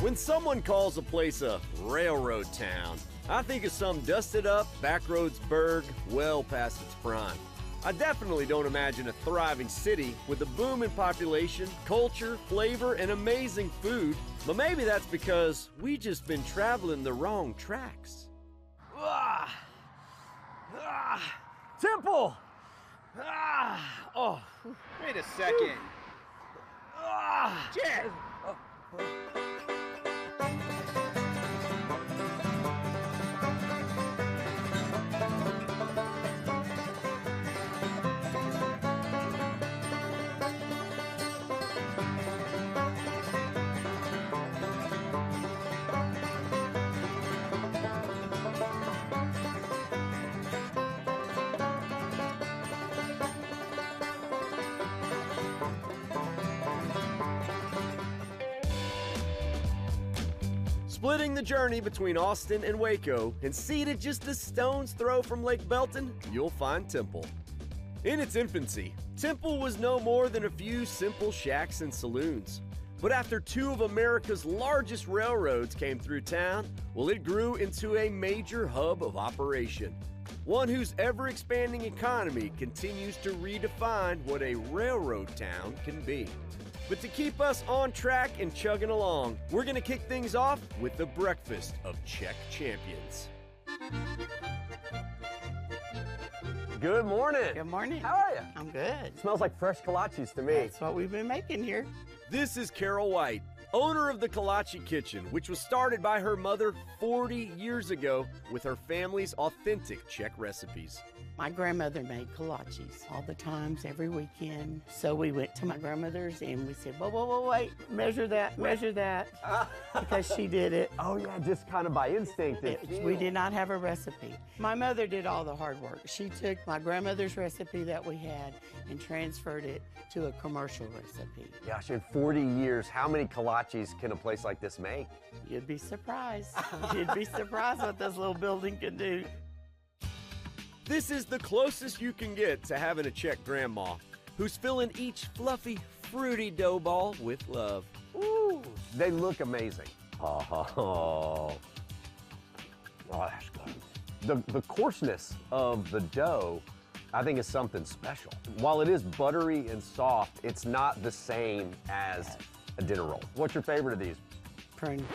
When someone calls a place a railroad town, I think of some dusted up, backroads burg well past its prime. I definitely don't imagine a thriving city with a booming population, culture, flavor, and amazing food. But maybe that's because we just been traveling the wrong tracks. Temple! Oh. Wait a second. Jet! Splitting the journey between Austin and Waco, and seated just a stone's throw from Lake Belton, you'll find Temple. In its infancy, Temple was no more than a few simple shacks and saloons. But after two of America's largest railroads came through town, well, it grew into a major hub of operation. One whose ever-expanding economy continues to redefine what a railroad town can be. But to keep us on track and chugging along, we're gonna kick things off with the breakfast of Czech champions. Good morning. Good morning. How are you? I'm good. Smells like fresh kolaches to me. That's what we've been making here. This is Carol White, owner of the Kolache Kitchen, which was started by her mother 40 years ago with her family's authentic Czech recipes. My grandmother made kolaches all the times, every weekend. So we went to my grandmother's and we said, whoa, wait, measure that, because she did it. Oh yeah, just kind of by instinct. We did not have a recipe. My mother did all the hard work. She took my grandmother's recipe that we had and transferred it to a commercial recipe. Gosh, in 40 years, how many kolaches can a place like this make? You'd be surprised. You'd be surprised what this little building can do. This is the closest you can get to having a Czech grandma who's filling each fluffy, fruity dough ball with love. Ooh, they look amazing. Oh, that's good. The coarseness of the dough, I think, is something special. While it is buttery and soft, it's not the same as a dinner roll. What's your favorite of these? Prune.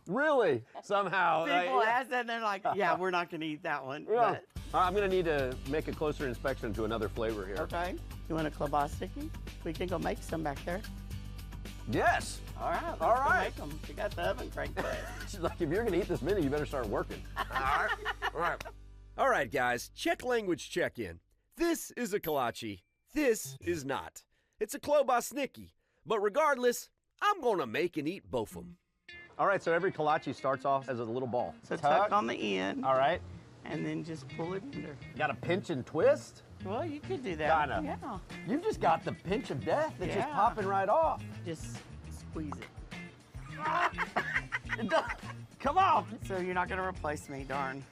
Really? Somehow. People ask that and they're like, yeah, we're not gonna eat that one. Yeah. But, I'm gonna need to make a closer inspection to another flavor here. okay. You want a klobasiki? We can go make some back there. Yes. All right. Let's All go right. make them. We got the oven cranked up. She's like, if you're gonna eat this many, you better start working. All right. All right, guys, Czech language check-in. This is a kolache. This is not. It's a klobasniki. But regardless, I'm gonna make and eat both of them. All right, so every kolache starts off as a little ball. So tuck on the end. All right. And then just pull it under. Got a pinch and twist? Well, you could do that. Kinda. Yeah. You've just got the pinch of death that's just Yeah. popping right off. Just squeeze it. Come on. So you're not gonna replace me, darn.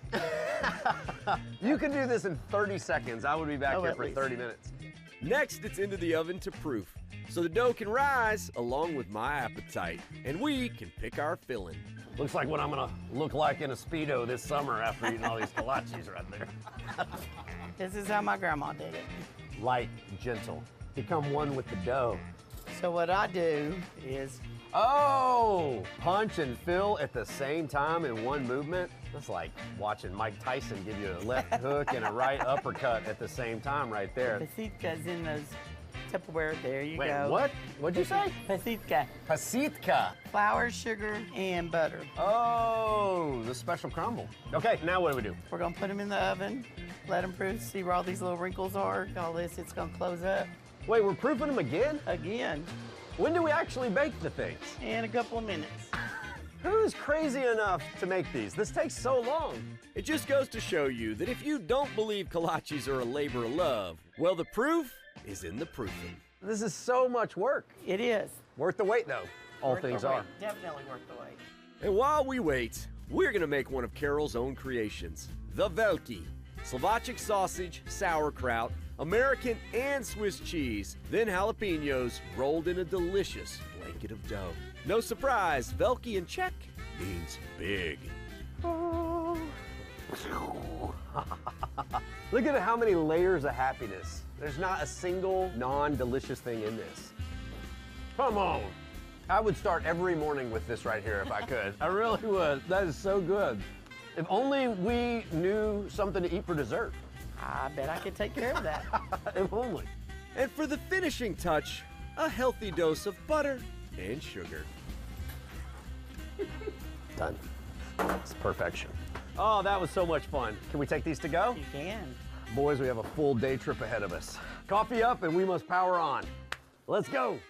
You can do this in 30 seconds. I would be back Oh, here at for least. 30 minutes. Next, it's into the oven to proof, so the dough can rise along with my appetite, and we can pick our filling. Looks like what I'm gonna look like in a Speedo this summer after eating all these kolaches right there. This is how my grandma did it. Light, gentle. Become one with the dough. So what I do is, Oh! Punch and fill at the same time in one movement. That's like watching Mike Tyson give you a left hook and a right uppercut at the same time right there. pasitka's in those Tupperware. There you Wait, go. what? What'd you say? Pasitka. Pasitka. Flour, sugar, and butter. Oh, the special crumble. Okay, now what do we do? We're gonna put them in the oven, let them proof, see where all these little wrinkles are. All this, it's gonna close up Wait, we're proofing them again? again When do we actually bake the things? in a couple of minutes. Who's crazy enough to make these? This takes so long. It just goes to show you that if you don't believe kolaches are a labor of love, well, the proof is in the proofing. This is so much work. It is. Worth the wait, though. All Worth the things wait. are. Definitely worth the wait. And while we wait, we're gonna make one of Carol's own creations, the Velki. Slovakian sausage, sauerkraut, American and Swiss cheese, then jalapenos rolled in a delicious blanket of dough. No surprise, Velky in Czech means big. Look at how many layers of happiness. There's not a single non-delicious thing in this. Come on. I would start every morning with this right here if I could. I really would. That is so good. If only we knew something to eat for dessert. I bet I could take care of that. If only. And for the finishing touch, a healthy dose of butter and sugar. Done. It's perfection. Oh, that was so much fun. Can we take these to go? You can. Boys, we have a full day trip ahead of us. Coffee up and we must power on. Let's go.